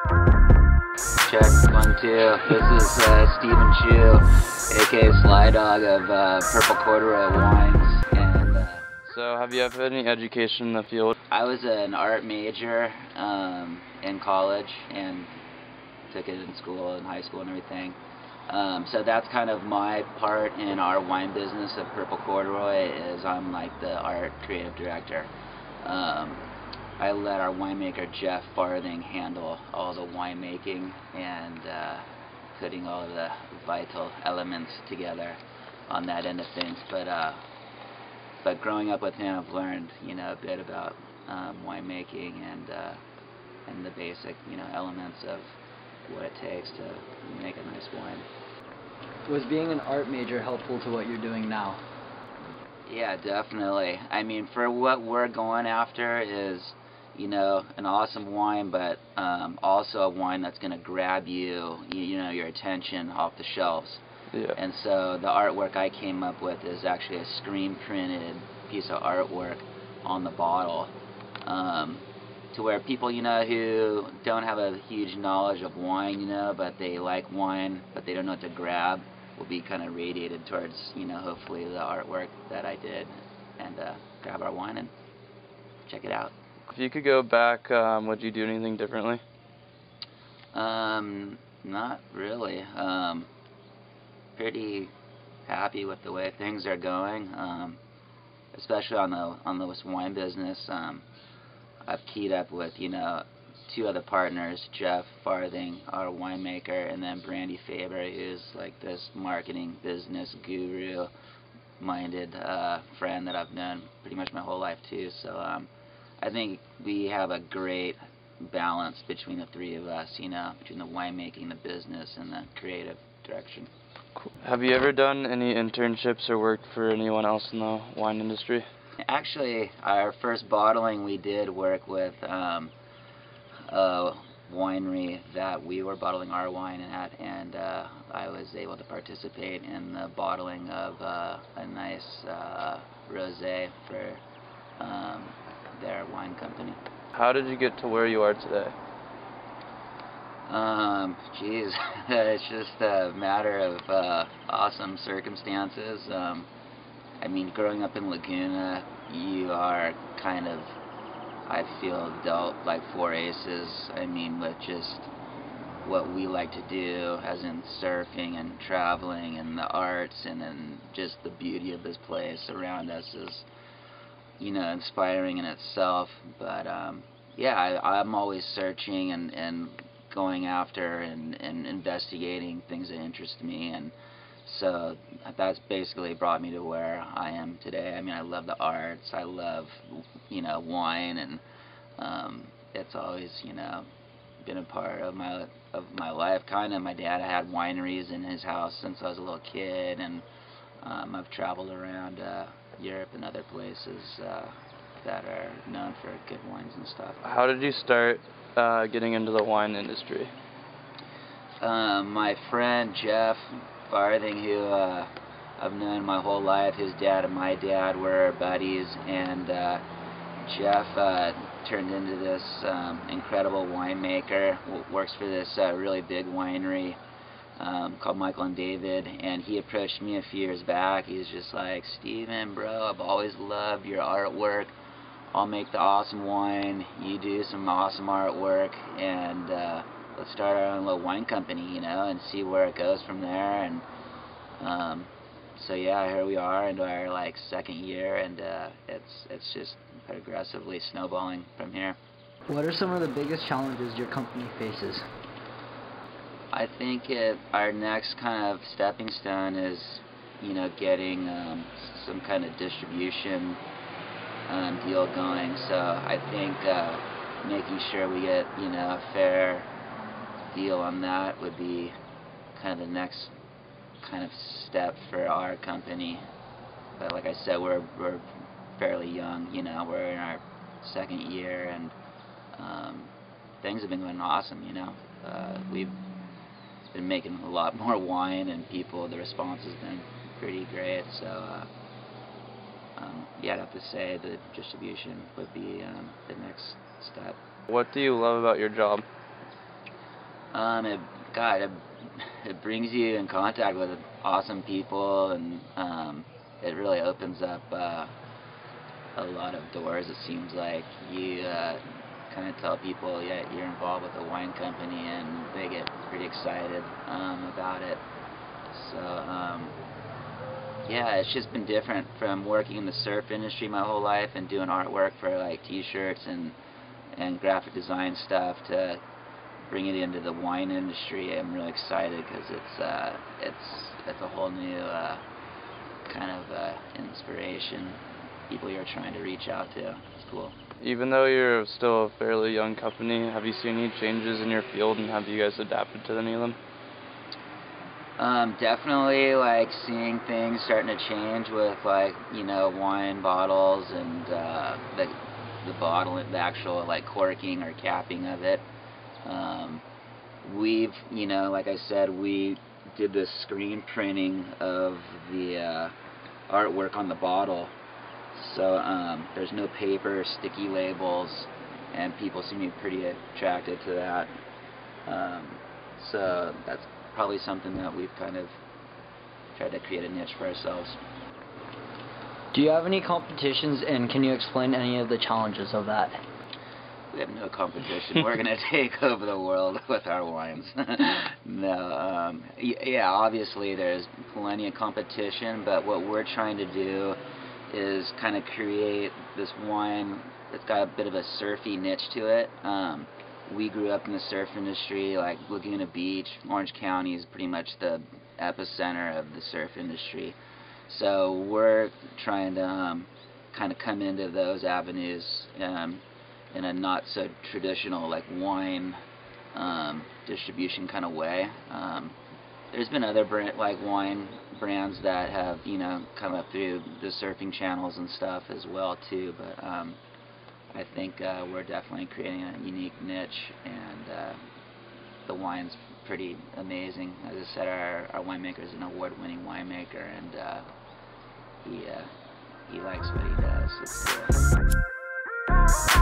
Check, 1, 2. This is Stephen Chu, aka Sly Dawg of Purple Corduroy Wines. And So, have you had any education in the field? I was an art major in college and took it in school and high school and everything. So that's kind of my part in our wine business of Purple Corduroy. Is I'm like the art creative director. I let our winemaker Jeff Farthing handle all the winemaking and putting all of the vital elements together on that end of things. But growing up with him, I've learned a bit about winemaking and the basic elements of what it takes to make a nice wine. Was being an art major helpful to what you're doing now? Yeah, definitely. I mean, for what we're going after is, an awesome wine, but also a wine that's going to grab your attention off the shelves. Yeah. And so the artwork I came up with is actually a screen printed piece of artwork on the bottle, to where people, who don't have a huge knowledge of wine, but they like wine, but they don't know what to grab, will be kind of radiated towards, hopefully the artwork that I did, and grab our wine and check it out. If you could go back, would you do anything differently? Not really. Pretty happy with the way things are going, especially on this wine business. I've keyed up with 2 other partners, Jeff Farthing, our winemaker, and then Brandy Faber, who's like this marketing business guru-minded friend that I've known pretty much my whole life too. So I think we have a great balance between the 3 of us, between the winemaking, the business, and the creative direction. Cool. Have you ever done any internships or worked for anyone else in the wine industry? Actually, our first bottling we did work with a winery that we were bottling our wine at, and I was able to participate in the bottling of a nice rosé for their wine company. How did you get to where you are today? Geez, it's just a matter of awesome circumstances. I mean, growing up in Laguna, you are kind of, I feel, dealt like 4 aces. I mean, with just what we like to do, as in surfing and traveling and the arts, and then just the beauty of this place around us is, inspiring in itself. But yeah, I'm always searching and going after and investigating things that interest me, and so that's basically brought me to where I am today. I mean, I love the arts, I love wine, and it's always been a part of my life. Kind of, my dad had wineries in his house since I was a little kid, and I've traveled around Europe and other places that are known for good wines and stuff. How did you start getting into the wine industry? My friend Jeff Farthing, who I've known my whole life, his dad and my dad were buddies, and Jeff turned into this incredible winemaker, works for this really big winery called Michael and David, and he approached me a few years back. He was just like, "Steven, bro, I've always loved your artwork. I'll make the awesome wine, you do some awesome artwork, and let's start our own little wine company, and see where it goes from there." And so yeah, here we are into our 2nd year, and it's just progressively snowballing from here. What are some of the biggest challenges your company faces? I think our next kind of stepping stone is, getting some kind of distribution deal going. So I think making sure we get a fair deal on that would be kind of the next kind of step for our company. But like I said, we're fairly young. We're in our 2nd year, and things have been going awesome. We've been making a lot more wine, and the response has been pretty great. So yeah, I'd have to say the distribution would be the next step. What do you love about your job? It brings you in contact with awesome people, and it really opens up a lot of doors. It seems like you kind of tell people, yeah, you're involved with a wine company, and they get pretty excited about it. So yeah, it's just been different from working in the surf industry my whole life and doing artwork for like t-shirts and graphic design stuff to bring it into the wine industry. I'm really excited because it's a whole new kind of inspiration. People you're trying to reach out to. It's cool. Even though you're still a fairly young company, have you seen any changes in your field, and have you guys adapted to any of them? Definitely, like, seeing things starting to change with, like, you know, wine bottles and the bottle, the actual, like, corking or capping of it. We've, you know, like I said, we did this screen printing of the artwork on the bottle. So there's no paper, sticky labels, and people seem to be pretty attracted to that. So that's probably something that we've kind of tried to create a niche for ourselves. Do you have any competitions, and can you explain any of the challenges of that? We have no competition. We're going to take over the world with our wines. No, yeah, obviously there's plenty of competition, but what we're trying to do is kind of create this wine that's got a bit of a surfy niche to it. We grew up in the surf industry, like Laguna Beach, Orange County is pretty much the epicenter of the surf industry. So we're trying to kind of come into those avenues in a not so traditional like wine distribution kind of way. There's been other wine brands that have, you know, come up through the surfing channels and stuff as well too, but I think we're definitely creating a unique niche, and the wine's pretty amazing. As I said, our winemaker is an award-winning winemaker, and he likes what he does. It's cool.